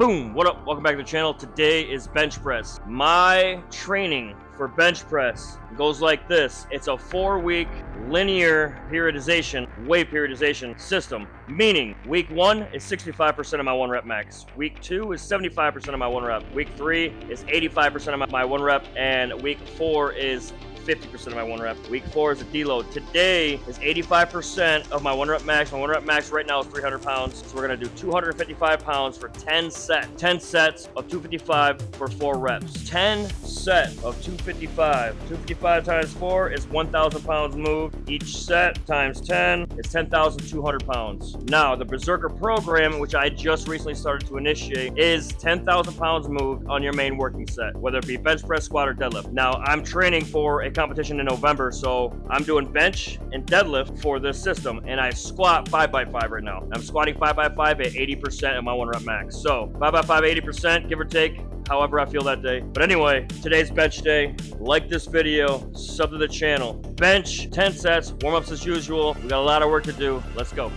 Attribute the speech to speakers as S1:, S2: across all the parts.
S1: Boom! What up? Welcome back to the channel. Today is bench press. My training for bench press goes like this. It's a 4-week linear periodization, weight periodization system. Meaning, week 1 is 65% of my 1 rep max. Week 2 is 75% of my 1 rep. Week 3 is 85% of my 1 rep. And week 4 is 50% of my 1 rep. Week 4 is a deload. Today is 85% of my 1 rep max. My 1 rep max right now is 300 pounds. So we're gonna do 255 pounds for 10 sets. 10 sets of 255 for 4 reps. 10 sets of 255. 255 times 4 is 1,000 pounds moved. Each set times 10 is 10,200 pounds. Now, the Berserker program, which I just recently started to initiate, is 10,000 pounds moved on your main working set, whether it be bench press, squat, or deadlift. Now, I'm training for a competition in November, so I'm doing bench and deadlift for this system, and I squat 5x5 right now. I'm squatting 5x5 at 80% of my 1 rep max. So 5x5 80%, give or take, however I feel that day. But anyway, today's bench day. Like this video, sub to the channel. Bench, 10 sets, warm-ups as usual. We got a lot of work to do. Let's go.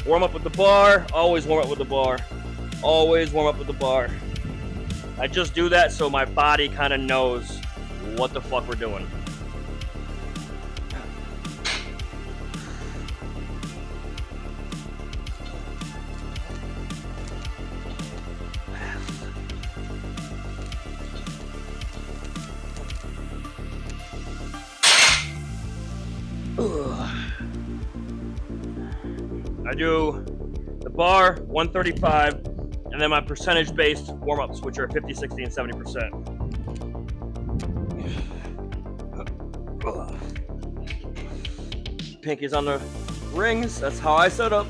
S1: Warm up with the bar. Always warm up with the bar. Always warm up with the bar. I just do that so my body kind of knows what the fuck we're doing. I do the bar 135 and then my percentage based warm-ups, which are 50, 60, and 70%. Pinkies on the rings, that's how I set up.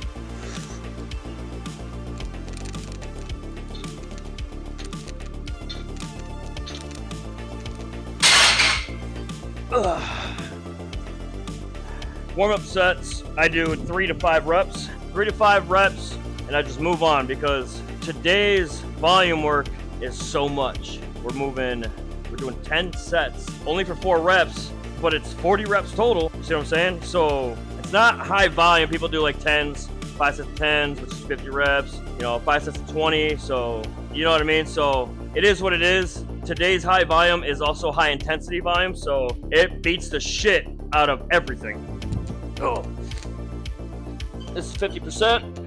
S1: Warm-up sets, I do 3 to 5 reps. 3 to 5 reps, and I just move on because today's volume work is so much. We're doing 10 sets, only for 4 reps, but it's 40 reps total. You see what I'm saying? So it's not high volume. People do like 10s, 5 sets of 10s, which is 50 reps, 5 sets of 20. So you know what I mean? So it is what it is. Today's high volume is also high intensity volume, so it beats the shit out of everything. Oh. This is 50%.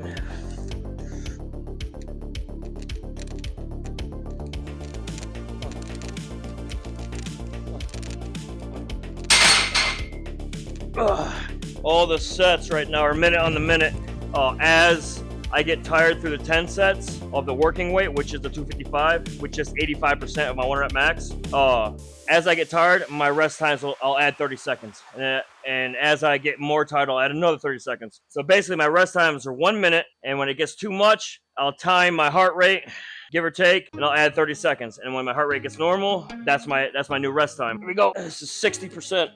S1: All the sets right now are minute on the minute. As I get tired through the 10 sets of the working weight, which is the 255, which is 85% of my 1 rep max. As I get tired, my rest times I'll add 30 seconds. And as I get more tired, I'll add another 30 seconds. So basically my rest times are 1 minute, and when it gets too much, I'll time my heart rate, give or take, and I'll add 30 seconds. And when my heart rate gets normal, that's my new rest time. Here we go. This is 60%.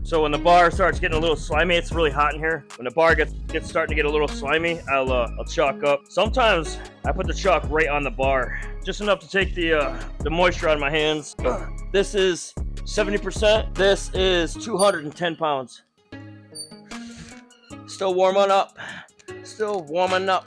S1: So when the bar starts getting a little slimy, it's really hot in here. When the bar gets starting to get a little slimy, I'll chalk up. Sometimes I put the chalk right on the bar, just enough to take the moisture out of my hands. This is 70%. This is 210 pounds. Still warming up. Still warming up.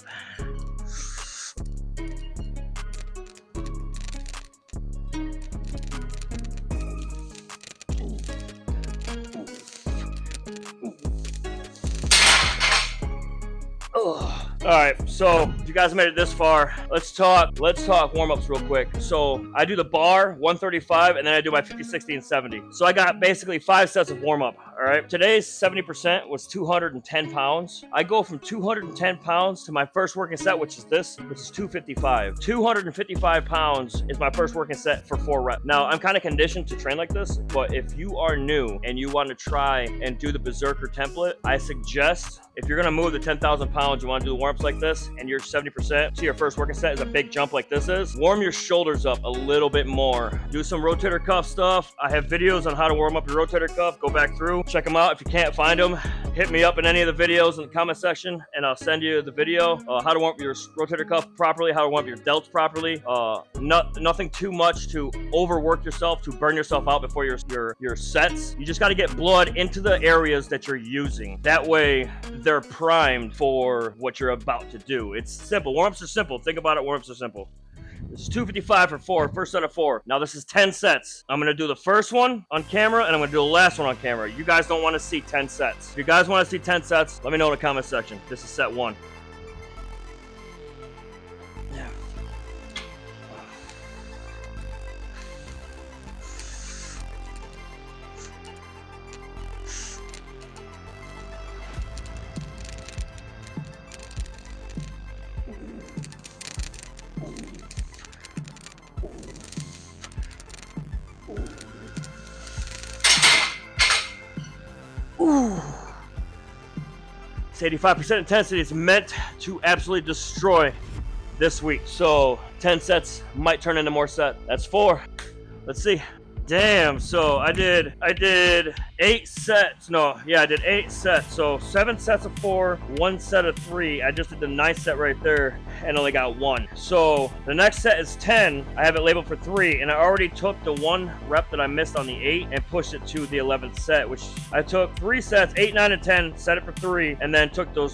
S1: All right, so if you guys made it this far, let's talk warm-ups real quick. So I do the bar 135 and then I do my 50, 60, and 70. So I got basically 5 sets of warm-up. All all right? Today's 70% was 210 pounds. I go from 210 pounds to my first working set, which is this, which is 255. 255 pounds is my first working set for 4 reps. Now, I'm kind of conditioned to train like this, but if you are new and you want to try and do the berserker template, I suggest if you're gonna move the 10,000 pounds, you wanna do the warm-ups like this, and you're 70% to your first working set is a big jump like this is, warm your shoulders up a little bit more. Do some rotator cuff stuff. I have videos on how to warm up your rotator cuff. Go back through, check them out. If you can't find them, hit me up in any of the videos in the comment section, and I'll send you the video, how to warm up your rotator cuff properly, how to warm up your delts properly. Nothing too much to overwork yourself, to burn yourself out before your sets. You just gotta get blood into the areas that you're using. That way, they're primed for what you're about to do. It's simple. Warm-ups are simple. Think about it. Warm-ups are simple. This is 255 for 4, first set of 4. Now this is 10 sets. I'm gonna do the first one on camera, and I'm gonna do the last one on camera. You guys don't want to see 10 sets. If you guys want to see 10 sets, let me know in the comment section. This is set 1. Ooh. It's 85% intensity. It's meant to absolutely destroy this week. So 10 sets might turn into more set. That's 4. Let's see. Damn, so I did 8 sets. No, yeah, I did 8 sets. So 7 sets of 4, 1 set of 3. I just did the 9th set right there and only got 1. So the next set is 10. I have it labeled for 3, and I already took the 1 rep that I missed on the 8 and pushed it to the 11th set, which I took 3 sets, 8, 9, and 10, set it for 3, and then took those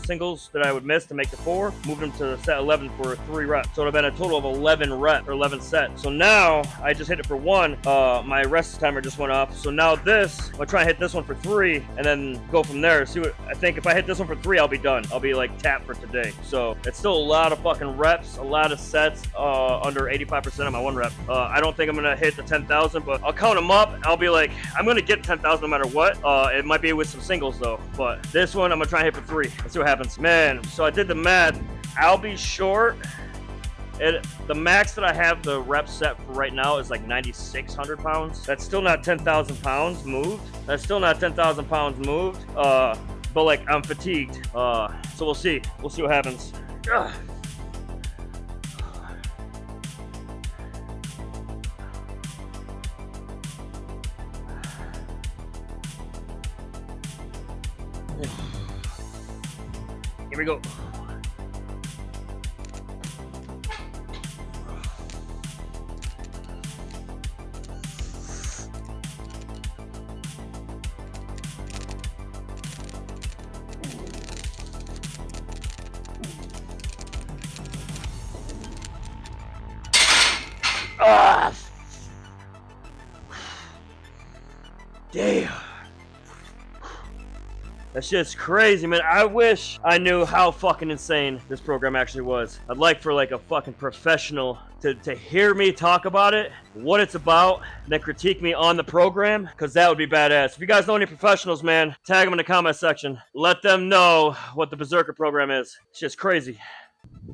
S1: singles that I would miss to make the 4, moved them to set 11 for 3 reps. So it would have been a total of 11 reps or 11 sets. So now I just hit it for 1. My rest timer just went off. So now this, I'm gonna try and hit this one for 3 and then go from there. See what I think. If I hit this one for 3, I'll be done. I'll be like tapped for today. So it's still a lot of fucking reps, a lot of sets, under 85% of my 1 rep. I don't think I'm gonna hit the 10,000, but I'll count them up. I'll be like, I'm gonna get 10,000 no matter what. It might be with some singles though, but this one I'm gonna try and hit for 3. Let's see what happens. Man, so I did the math. I'll be short. The max that I have the rep set for right now is like 9,600 pounds. That's still not 10,000 pounds moved. That's still not 10,000 pounds moved. But like I'm fatigued. So we'll see. We'll see what happens. Ugh. Here we go. Damn. That shit's crazy, man. I wish I knew how fucking insane this program actually was. I'd like for like a fucking professional to hear me talk about it, what it's about, and then critique me on the program, because that would be badass. If you guys know any professionals, man, tag them in the comment section. Let them know what the Berserker program is. It's just crazy.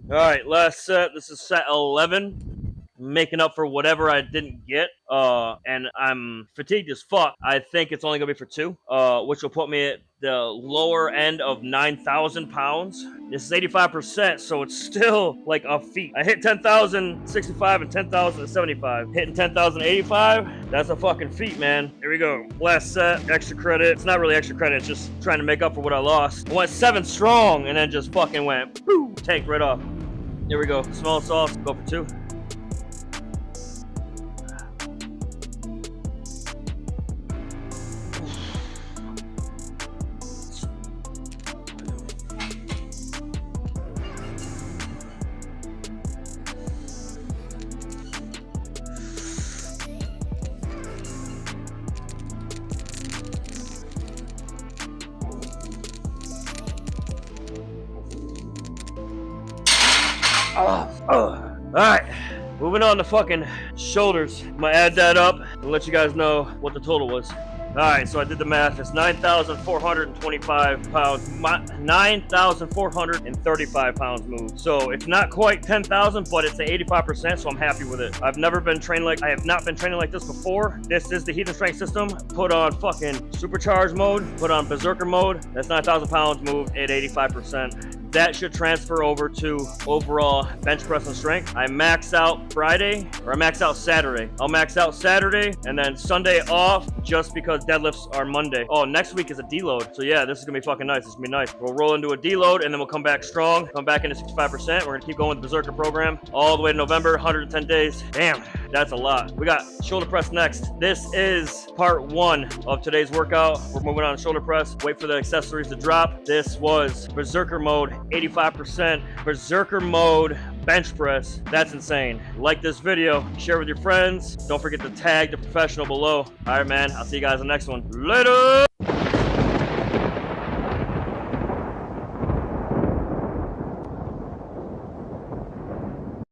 S1: All right, last set. This is set 11. Making up for whatever I didn't get, and I'm fatigued as fuck. I think it's only gonna be for 2, which will put me at the lower end of 9,000 pounds. This is 85%, so it's still like a feat. I hit 10,065 and 10,075. Hitting 10,085, that's a fucking feat, man. Here we go. Last set, extra credit. It's not really extra credit, it's just trying to make up for what I lost. I went 7 strong and then just fucking went, boom, take right off. Here we go. Small sauce, go for 2. Alright, moving on to fucking shoulders. I'm gonna add that up and let you guys know what the total was. All right, so I did the math. It's 9,425 pounds, 9,435 pounds moved. So it's not quite 10,000, but it's at 85%, so I'm happy with it. I have not been training like this before. This is the Heathen Strength system. Put on fucking supercharged mode, put on berserker mode. That's 9,000 pounds moved at 85%. That should transfer over to overall bench press and strength. I max out Friday, or I max out Saturday. I'll max out Saturday and then Sunday off just because deadlifts are Monday. Oh, next week is a deload. So yeah, this is gonna be fucking nice. This is gonna be nice. We'll roll into a deload and then we'll come back strong, come back into 65%. We're gonna keep going with the berserker program all the way to November, 110 days. Damn, that's a lot. We got shoulder press next. This is part 1 of today's workout. We're moving on to shoulder press. Wait for the accessories to drop. This was berserker mode, 85%. Berserker mode bench press. That's insane. Like this video, share with your friends. Don't forget to tag the professional below. All right, man. I'll see you guys in the next one. Later.